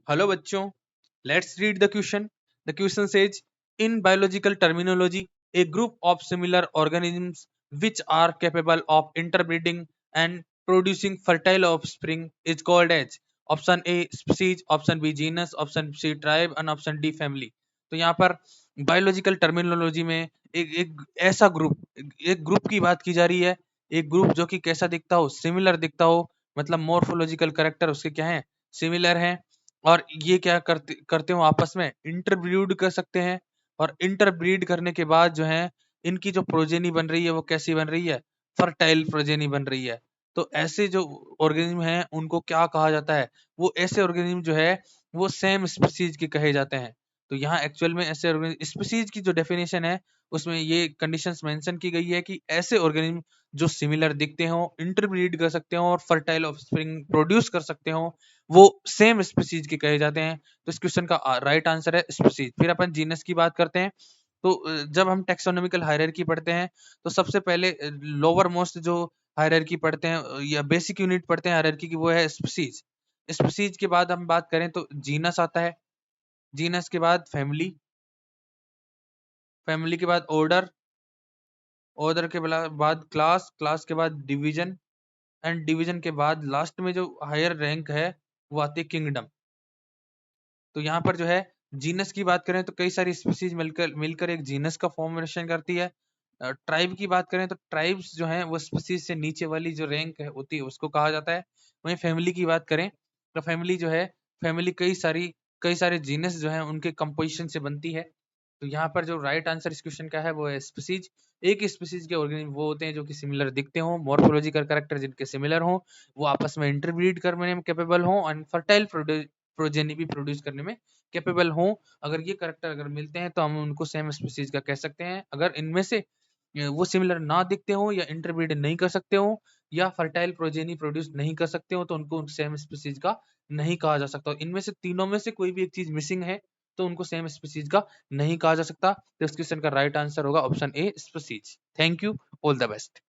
Hello bachcho, let's read the question. The question says, in biological terminology, a group of similar organisms which are capable of interbreeding and producing fertile offspring is called as option A species, option B genus, option C tribe and option D family. तो यहाँ पर biological terminology में एक ऐसा group, एक group की बात की जा रही है। एक ग्रुप जो कि कैसा दिखता हो, सिमिलर दिखता हो, मतलब मॉर्फोलॉजिकल करेक्टर उसके क्या है, सिमिलर हैं। और ये क्या करते करते हो, आपस में इंटरब्रीड कर सकते हैं। और इंटरब्रीड करने के बाद जो है, इनकी जो प्रोजेनी बन रही है वो कैसी बन रही है, फर्टाइल प्रोजेनी बन रही है। तो ऐसे जो ऑर्गेनिज्म हैं उनको क्या कहा जाता है, वो ऐसे ऑर्गेनिज्म जो है वो सेम स्पीसीज के कहे जाते हैं। तो यहाँ एक्चुअल में ऐसे स्पीसीज की जो डेफिनेशन है उसमें ये कंडीशंस मेंशन की गई है कि ऐसे ऑर्गेनिज्म जो सिमिलर दिखते हो, इंटरब्रीड कर सकते हो और फर्टाइल ऑफस्प्रिंग प्रोड्यूस कर सकते हो, वो सेम स्पीसीज के कहे जाते हैं। तो इस क्वेश्चन का राइट आंसर है स्पीसीज। फिर अपन जीनस की बात करते हैं। तो जब हम टेक्सोनॉमिकल हायरार्की पढ़ते हैं तो सबसे पहले लोअर मोस्ट जो हायरार्की पढ़ते हैं या बेसिक यूनिट पढ़ते हैं हायरार्की की, वो है स्पीसीज। स्पीसीज के बाद हम बात करें तो जीनस आता है, जीनस के बाद फैमिली, फैमिली के बाद ऑर्डर, ऑर्डर के बाद क्लास, क्लास के बाद डिवीजन एंड डिवीजन के बाद लास्ट में जो हायर रैंक है वो आती है किंगडम। तो यहाँ पर जो है जीनस की बात करें तो कई सारी स्पीसीज मिलकर मिलकर एक जीनस का फॉर्मेशन करती है। ट्राइब की बात करें तो ट्राइब्स जो हैं वो स्पीसीज से नीचे वाली जो रैंक है होती है उसको कहा जाता है। वहीं फैमिली की बात करें तो फैमिली जो है, फैमिली कई सारे जीनस जो हैं उनके कंपोजिशन से बनती है। तो यहाँ पर जो राइट आंसर इस क्वेश्चन का है वो है स्पीसीज। एक स्पीसीज के ऑर्गेनिज्म वो होते हैं जो कि सिमिलर दिखते हों, मॉर्फोलॉजिकल कैरेक्टर जिनके सिमिलर हों, वो आपस में इंटरब्रीड करने में कैपेबल हों और फर्टाइल प्रोजेनी भी प्रोड्यूस करने में कैपेबल हों। अगर ये कैरेक्टर अगर मिलते हैं तो हम उनको सेम स्पीसीज का कह सकते हैं। अगर इनमें से वो सिमिलर ना दिखते हो या इंटरब्रीड नहीं कर सकते हो या फर्टाइल प्रोजेनी प्रोड्यूस नहीं कर सकते हो तो उनको सेम स्पीसीज का नहीं कहा जा सकता। इनमें से तीनों में से कोई भी एक चीज मिसिंग है तो उनको सेम स्पीसीज का नहीं कहा जा सकता। तो इस क्वेश्चन का राइट आंसर होगा option a species. Thank you, all the best.